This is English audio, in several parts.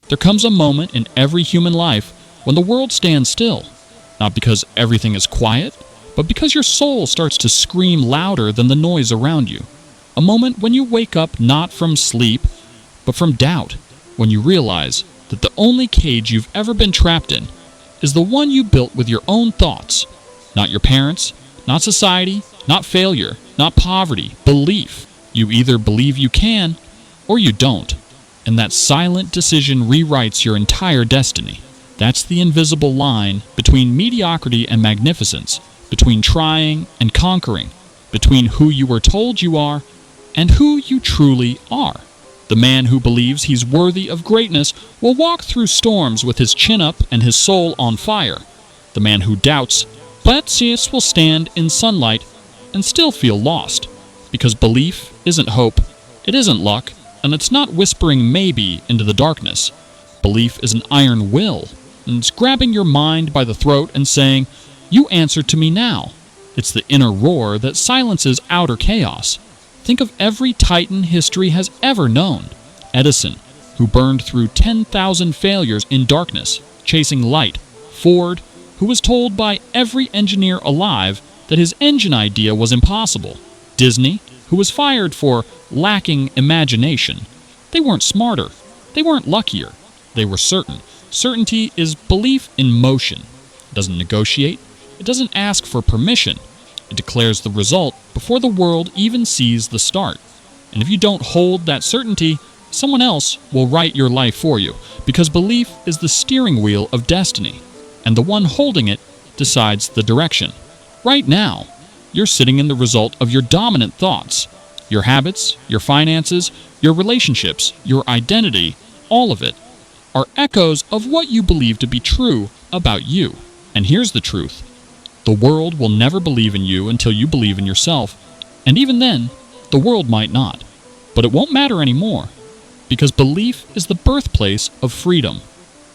There comes a moment in every human life when the world stands still, not because everything is quiet, but because your soul starts to scream louder than the noise around you. A moment when you wake up not from sleep, but from doubt, when you realize that the only cage you've ever been trapped in is the one you built with your own thoughts. Not your parents, not society, not failure, not poverty, belief. You either believe you can, or you don't. And that silent decision rewrites your entire destiny. That's the invisible line between mediocrity and magnificence, between trying and conquering, between who you were told you are and who you truly are. The man who believes he's worthy of greatness will walk through storms with his chin up and his soul on fire. The man who doubts, Platzius will stand in sunlight and still feel lost, because belief isn't hope, it isn't luck, and it's not whispering maybe into the darkness. Belief is an iron will, and it's grabbing your mind by the throat and saying, "You answer to me now." It's the inner roar that silences outer chaos. Think of every titan history has ever known. Edison, who burned through 10,000 failures in darkness, chasing light. Ford, who was told by every engineer alive that his engine idea was impossible. Disney, who was fired for lacking imagination. They weren't smarter. They weren't luckier. They were certain. Certainty is belief in motion. It doesn't negotiate. It doesn't ask for permission. It declares the result before the world even sees the start. And if you don't hold that certainty, someone else will write your life for you, because belief is the steering wheel of destiny, and the one holding it decides the direction. Right now, you're sitting in the result of your dominant thoughts. Your habits, your finances, your relationships, your identity, all of it, are echoes of what you believe to be true about you. And here's the truth. The world will never believe in you until you believe in yourself. And even then, the world might not. But it won't matter anymore, because belief is the birthplace of freedom.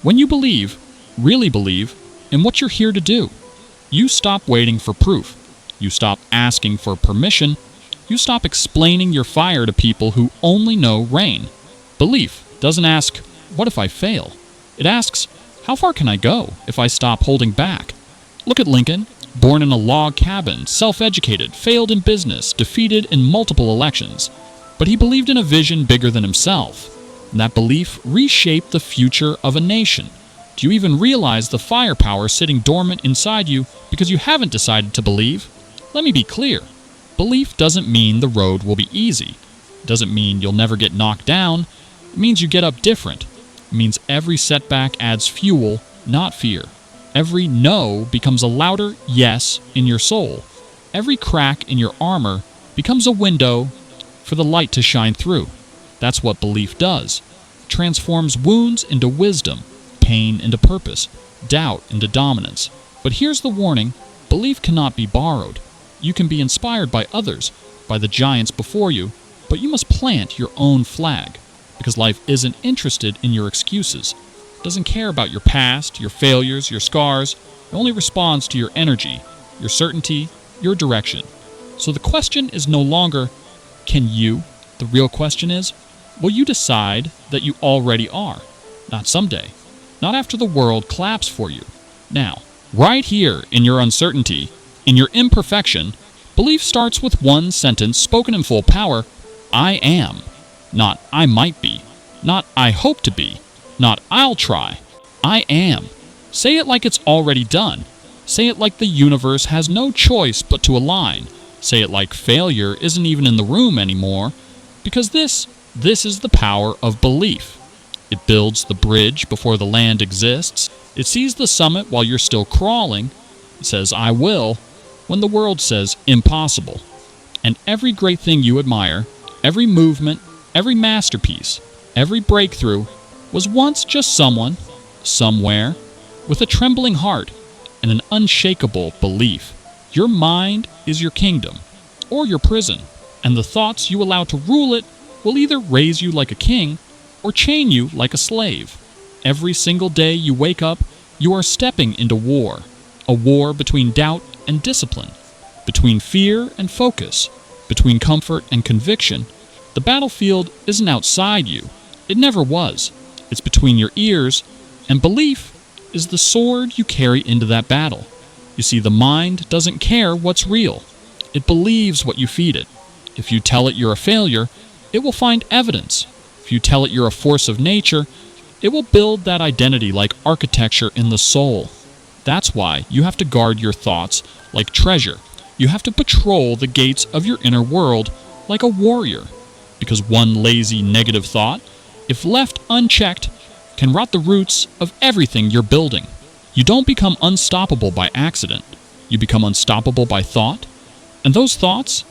When you believe, really believe, in what you're here to do, you stop waiting for proof. You stop asking for permission. You stop explaining your fire to people who only know rain. Belief doesn't ask, "What if I fail?" It asks, "How far can I go if I stop holding back?" Look at Lincoln, born in a log cabin, self-educated, failed in business, defeated in multiple elections. But he believed in a vision bigger than himself. And that belief reshaped the future of a nation. Do you even realize the firepower sitting dormant inside you because you haven't decided to believe? Let me be clear. Belief doesn't mean the road will be easy. It doesn't mean you'll never get knocked down. It means you get up different. It means every setback adds fuel, not fear. Every no becomes a louder yes in your soul. Every crack in your armor becomes a window for the light to shine through. That's what belief does. It transforms wounds into wisdom, pain into purpose, doubt into dominance. But here's the warning. Belief cannot be borrowed. You can be inspired by others, by the giants before you, but you must plant your own flag, because life isn't interested in your excuses. It doesn't care about your past, your failures, your scars. It only responds to your energy, your certainty, your direction. So the question is no longer, can you? The real question is, will you decide that you already are? Not someday. Not after the world claps for you. Now, right here in your uncertainty, in your imperfection, belief starts with one sentence spoken in full power: I am. Not I might be. Not I hope to be. Not I'll try. I am. Say it like it's already done. Say it like the universe has no choice but to align. Say it like failure isn't even in the room anymore, because this is the power of belief. It builds the bridge before the land exists. It sees the summit while you're still crawling. It says, I will, when the world says impossible. And every great thing you admire, every movement, every masterpiece, every breakthrough was once just someone, somewhere, with a trembling heart and an unshakable belief. Your mind is your kingdom, or your prison, and the thoughts you allow to rule it will either raise you like a king or chain you like a slave. Every single day you wake up, you are stepping into war, a war between doubt and discipline, between fear and focus, between comfort and conviction. The battlefield isn't outside you. It never was. It's between your ears, and belief is the sword you carry into that battle. You see, the mind doesn't care what's real. It believes what you feed it. If you tell it you're a failure, it will find evidence. If you tell it you're a force of nature, it will build that identity like architecture in the soul. That's why you have to guard your thoughts like treasure. You have to patrol the gates of your inner world like a warrior. Because one lazy negative thought, if left unchecked, can rot the roots of everything you're building. You don't become unstoppable by accident. You become unstoppable by thought. And those thoughts,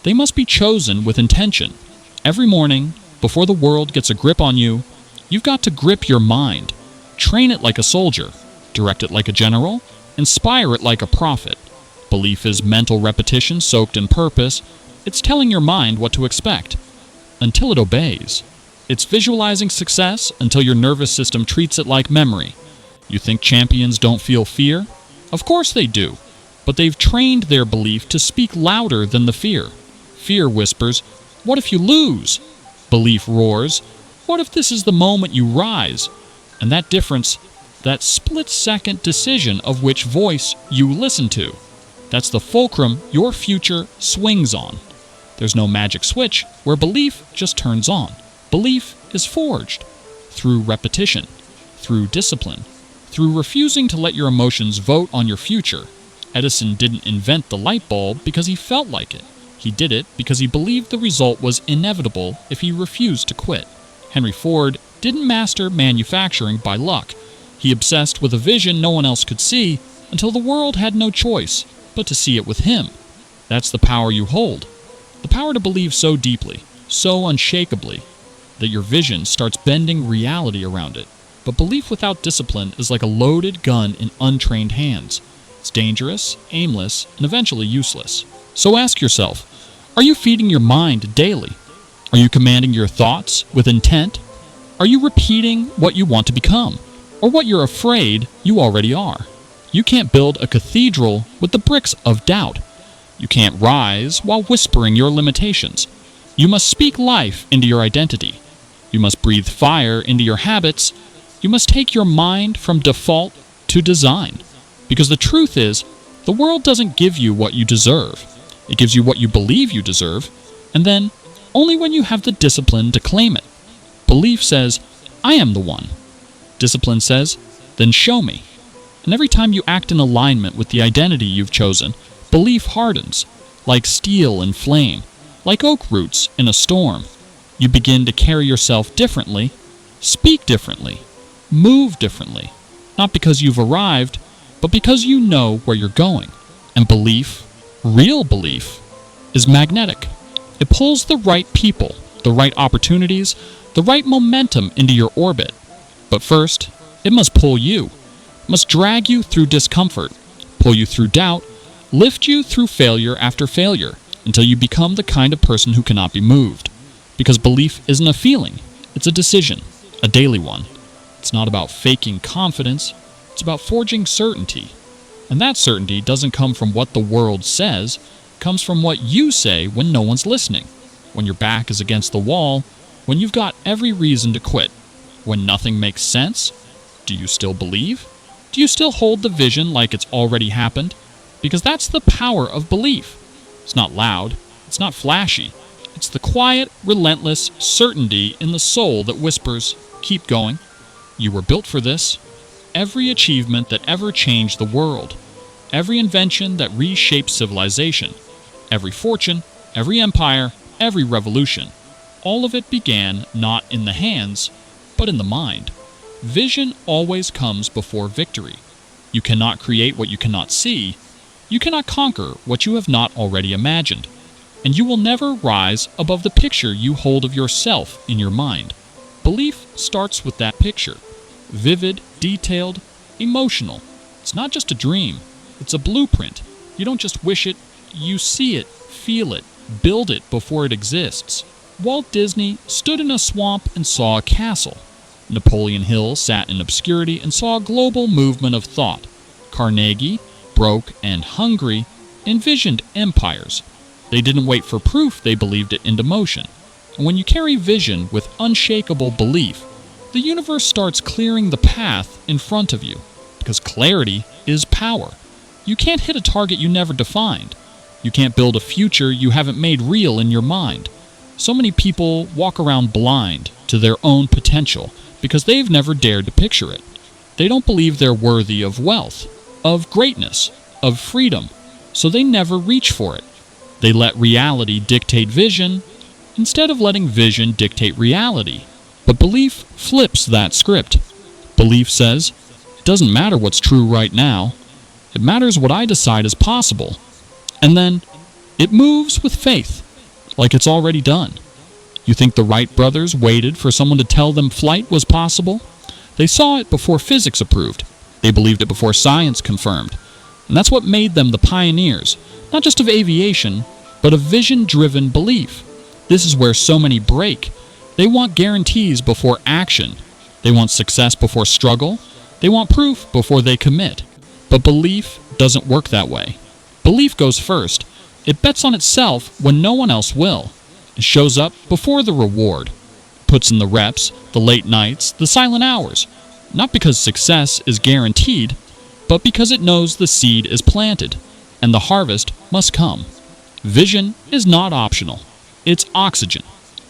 they must be chosen with intention. Every morning, before the world gets a grip on you, you've got to grip your mind. Train it like a soldier. Direct it like a general. Inspire it like a prophet. Belief is mental repetition soaked in purpose. It's telling your mind what to expect until it obeys. It's visualizing success until your nervous system treats it like memory. You think champions don't feel fear? Of course they do, but they've trained their belief to speak louder than the fear. Fear whispers, "What if you lose?" Belief roars, "What if this is the moment you rise?" And that difference, that split-second decision of which voice you listen to, that's the fulcrum your future swings on. There's no magic switch where belief just turns on. Belief is forged through repetition, through discipline, through refusing to let your emotions vote on your future. Edison didn't invent the light bulb because he felt like it. He did it because he believed the result was inevitable if he refused to quit. Henry Ford didn't master manufacturing by luck. He obsessed with a vision no one else could see until the world had no choice but to see it with him. That's the power you hold. The power to believe so deeply, so unshakably, that your vision starts bending reality around it. But belief without discipline is like a loaded gun in untrained hands. It's dangerous, aimless, and eventually useless. So ask yourself, are you feeding your mind daily? Are you commanding your thoughts with intent? Are you repeating what you want to become, or what you're afraid you already are? You can't build a cathedral with the bricks of doubt. You can't rise while whispering your limitations. You must speak life into your identity. You must breathe fire into your habits. You must take your mind from default to design. Because the truth is, the world doesn't give you what you deserve. It gives you what you believe you deserve, and then only when you have the discipline to claim it. Belief says, I am the one. Discipline says, then show me. And every time you act in alignment with the identity you've chosen, belief hardens, like steel in flame, like oak roots in a storm. You begin to carry yourself differently, speak differently, move differently, not because you've arrived, but because you know where you're going. And belief, real belief, is magnetic. It pulls the right people, the right opportunities, the right momentum into your orbit. But first, it must pull you. It must drag you through discomfort, pull you through doubt, lift you through failure after failure, until you become the kind of person who cannot be moved. Because belief isn't a feeling, it's a decision, a daily one. It's not about faking confidence, it's about forging certainty. And that certainty doesn't come from what the world says, it comes from what you say when no one's listening, when your back is against the wall, when you've got every reason to quit, when nothing makes sense. Do you still believe? Do you still hold the vision like it's already happened? Because that's the power of belief. It's not loud, it's not flashy. It's the quiet, relentless certainty in the soul that whispers, keep going. You were built for this. Every achievement that ever changed the world, every invention that reshaped civilization, every fortune, every empire, every revolution, all of it began not in the hands, but in the mind. Vision always comes before victory. You cannot create what you cannot see. You cannot conquer what you have not already imagined. And you will never rise above the picture you hold of yourself in your mind. Belief starts with that picture. Vivid, detailed, emotional. It's not just a dream. It's a blueprint. You don't just wish it, you see it, feel it, build it before it exists. Walt Disney stood in a swamp and saw a castle. Napoleon Hill sat in obscurity and saw a global movement of thought. Carnegie, broke and hungry, envisioned empires. They didn't wait for proof, they believed it into motion. And when you carry vision with unshakable belief, the universe starts clearing the path in front of you, because clarity is power. You can't hit a target you never defined. You can't build a future you haven't made real in your mind. So many people walk around blind to their own potential because they've never dared to picture it. They don't believe they're worthy of wealth, of greatness, of freedom, so they never reach for it. They let reality dictate vision instead of letting vision dictate reality. But belief flips that script. Belief says, it doesn't matter what's true right now. It matters what I decide is possible. And then it moves with faith, like it's already done. You think the Wright brothers waited for someone to tell them flight was possible? They saw it before physics approved. They believed it before science confirmed. And that's what made them the pioneers, not just of aviation, but of vision-driven belief. This is where so many break. They want guarantees before action. They want success before struggle. They want proof before they commit. But belief doesn't work that way. Belief goes first. It bets on itself when no one else will. It shows up before the reward. Puts in the reps, the late nights, the silent hours. Not because success is guaranteed, but because it knows the seed is planted, and the harvest must come. Vision is not optional. It's oxygen.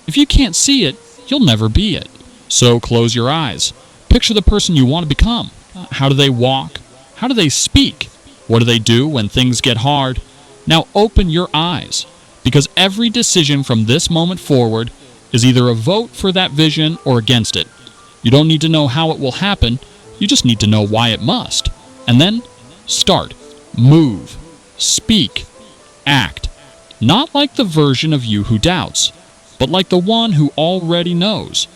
If you can't see it, you'll never be it. So close your eyes. Picture the person you want to become. How do they walk? How do they speak? What do they do when things get hard? Now open your eyes, because every decision from this moment forward is either a vote for that vision or against it. You don't need to know how it will happen, you just need to know why it must. And then, start, move, speak, act. Not like the version of you who doubts, but like the one who already knows.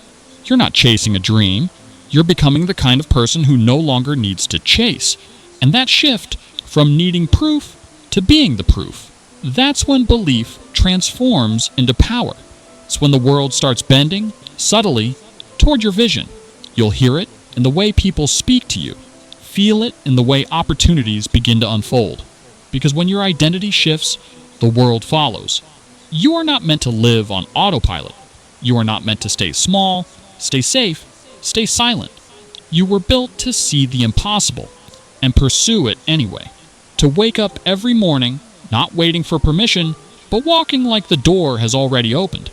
You're not chasing a dream, you're becoming the kind of person who no longer needs to chase. And that shift from needing proof to being the proof, that's when belief transforms into power. It's when the world starts bending, subtly, toward your vision. You'll hear it in the way people speak to you. Feel it in the way opportunities begin to unfold. Because when your identity shifts, the world follows. You are not meant to live on autopilot. You are not meant to stay small, stay safe, stay silent. You were built to see the impossible and pursue it anyway. To wake up every morning, not waiting for permission, but walking like the door has already opened.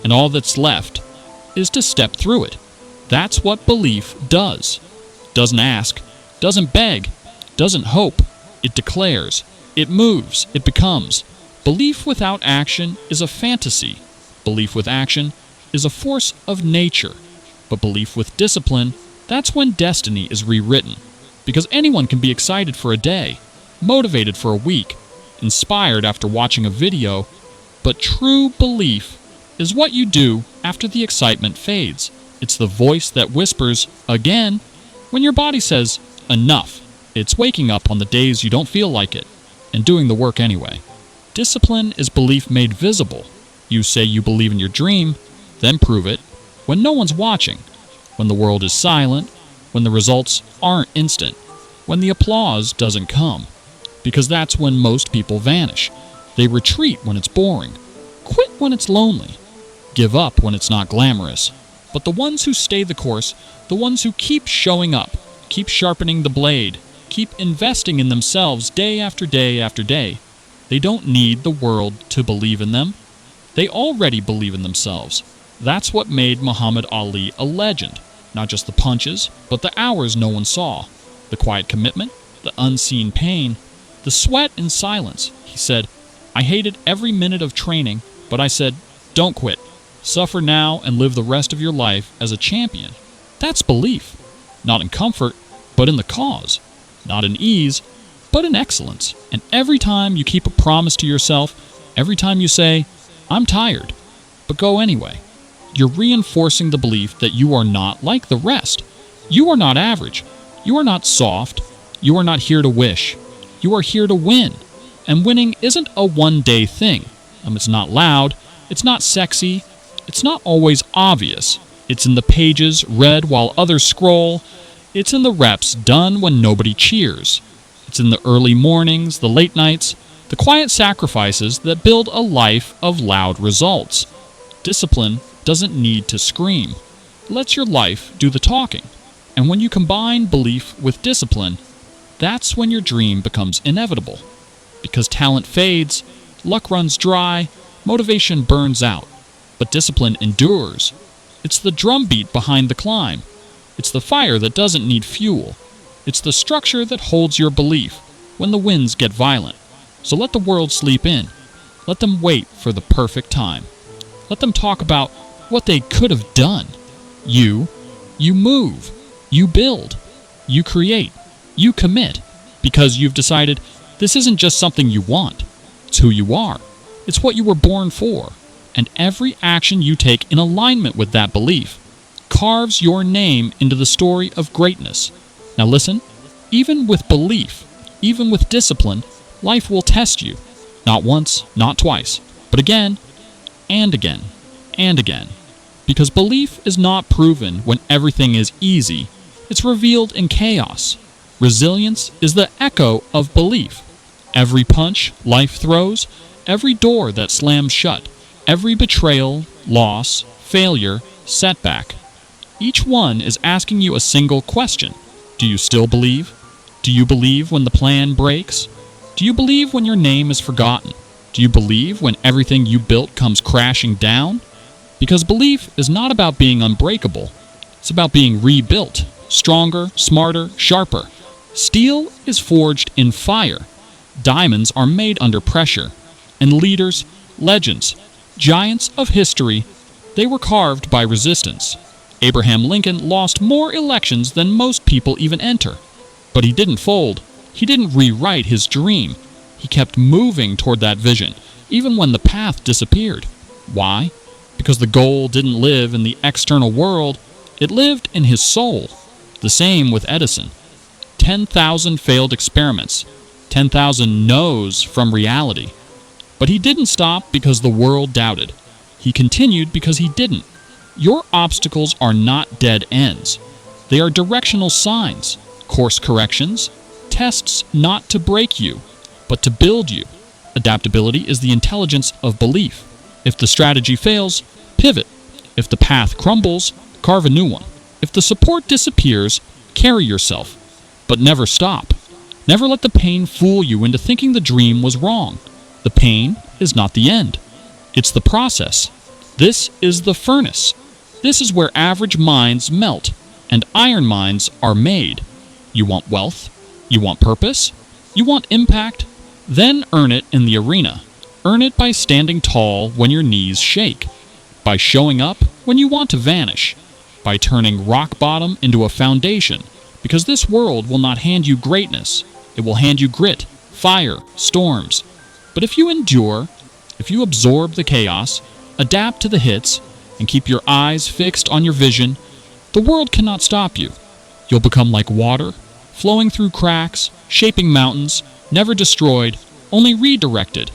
And all that's left is to step through it. That's what belief does. Doesn't ask, doesn't beg, doesn't hope. It declares, it moves, it becomes. Belief without action is a fantasy. Belief with action is a force of nature. But belief with discipline, that's when destiny is rewritten. Because anyone can be excited for a day, motivated for a week, inspired after watching a video, but true belief is what you do after the excitement fades. It's the voice that whispers, again, when your body says, enough. It's waking up on the days you don't feel like it, and doing the work anyway. Discipline is belief made visible. You say you believe in your dream, then prove it, when no one's watching, when the world is silent, when the results aren't instant, when the applause doesn't come. Because that's when most people vanish. They retreat when it's boring, quit when it's lonely, give up when it's not glamorous. But the ones who stay the course, the ones who keep showing up, keep sharpening the blade, keep investing in themselves day after day after day, they don't need the world to believe in them. They already believe in themselves. That's what made Muhammad Ali a legend. Not just the punches, but the hours no one saw, the quiet commitment, the unseen pain, the sweat in silence. He said, I hated every minute of training, but I said, don't quit. Suffer now and live the rest of your life as a champion. That's belief. Not in comfort, but in the cause. Not in ease, but in excellence. And every time you keep a promise to yourself, every time you say, I'm tired, but go anyway, you're reinforcing the belief that you are not like the rest. You are not average. You are not soft. You are not here to wish. You are here to win. And winning isn't a one-day thing. It's not loud. It's not sexy. It's not always obvious. It's in the pages read while others scroll. It's in the reps done when nobody cheers. It's in the early mornings, the late nights, the quiet sacrifices that build a life of loud results. Discipline doesn't need to scream. It lets your life do the talking. And when you combine belief with discipline, that's when your dream becomes inevitable. Because talent fades, luck runs dry, motivation burns out. But discipline endures. It's the drumbeat behind the climb. It's the fire that doesn't need fuel. It's the structure that holds your belief when the winds get violent. So let the world sleep in. Let them wait for the perfect time. Let them talk about what they could have done. You move. You build. You create. You commit. Because you've decided this isn't just something you want. It's who you are. It's what you were born for. And every action you take in alignment with that belief carves your name into the story of greatness. Now listen, even with belief, even with discipline, life will test you. Not once, not twice, but again, and again, and again. Because belief is not proven when everything is easy. It's revealed in chaos. Resilience is the echo of belief. Every punch life throws, every door that slams shut, every betrayal, loss, failure, setback. Each one is asking you a single question. Do you still believe? Do you believe when the plan breaks? Do you believe when your name is forgotten? Do you believe when everything you built comes crashing down? Because belief is not about being unbreakable. It's about being rebuilt, stronger, smarter, sharper. Steel is forged in fire. Diamonds are made under pressure. And leaders, legends, giants of history, they were carved by resistance. Abraham Lincoln lost more elections than most people even enter. But he didn't fold. He didn't rewrite his dream. He kept moving toward that vision, even when the path disappeared. Why? Because the goal didn't live in the external world, it lived in his soul. The same with Edison. 10,000 failed experiments, 10,000 no's from reality. But he didn't stop because the world doubted. He continued because he didn't. Your obstacles are not dead ends. They are directional signs, course corrections, tests not to break you, but to build you. Adaptability is the intelligence of belief. If the strategy fails, pivot. If the path crumbles, carve a new one. If the support disappears, carry yourself. But never stop. Never let the pain fool you into thinking the dream was wrong. The pain is not the end. It's the process. This is the furnace. This is where average minds melt and iron minds are made. You want wealth? You want purpose? You want impact? Then earn it in the arena. Earn it by standing tall when your knees shake. By showing up when you want to vanish. By turning rock bottom into a foundation. Because this world will not hand you greatness. It will hand you grit, fire, storms. But if you endure, if you absorb the chaos, adapt to the hits, and keep your eyes fixed on your vision, the world cannot stop you. You'll become like water, flowing through cracks, shaping mountains, never destroyed, only redirected.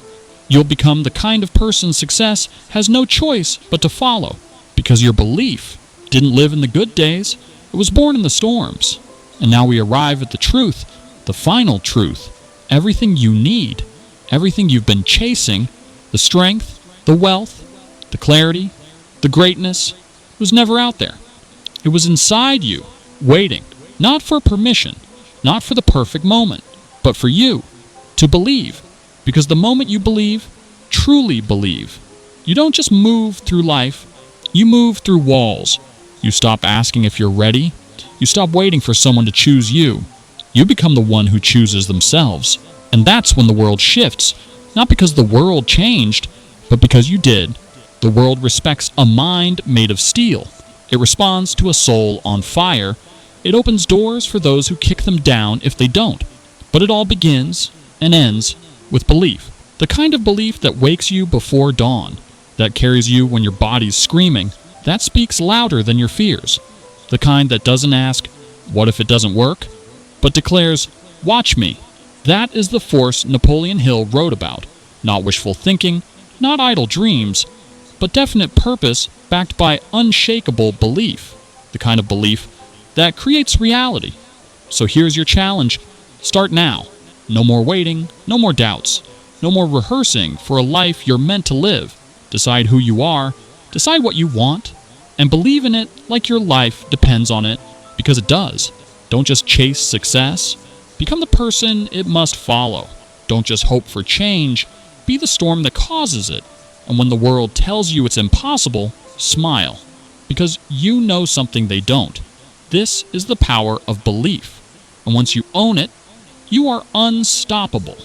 You'll become the kind of person success has no choice but to follow, because your belief didn't live in the good days, it was born in the storms. And now we arrive at the truth, the final truth, everything you need, everything you've been chasing, the strength, the wealth, the clarity, the greatness, was never out there. It was inside you, waiting, not for permission, not for the perfect moment, but for you to believe. Because the moment you believe, truly believe. You don't just move through life, you move through walls. You stop asking if you're ready. You stop waiting for someone to choose you. You become the one who chooses themselves. And that's when the world shifts, not because the world changed, but because you did. The world respects a mind made of steel. It responds to a soul on fire. It opens doors for those who kick them down if they don't. But it all begins and ends with belief. The kind of belief that wakes you before dawn, that carries you when your body's screaming, that speaks louder than your fears. The kind that doesn't ask, what if it doesn't work? But declares, watch me. That is the force Napoleon Hill wrote about. Not wishful thinking, not idle dreams, but definite purpose backed by unshakable belief. The kind of belief that creates reality. So here's your challenge. Start now. No more waiting, no more doubts, no more rehearsing for a life you're meant to live. Decide who you are, decide what you want, And believe in it like your life depends on it, because it does. Don't just chase success. Become the person it must follow. Don't just hope for change. Be the storm that causes it. And when the world tells you it's impossible, smile. Because you know something they don't. This is the power of belief. And once you own it, you are unstoppable.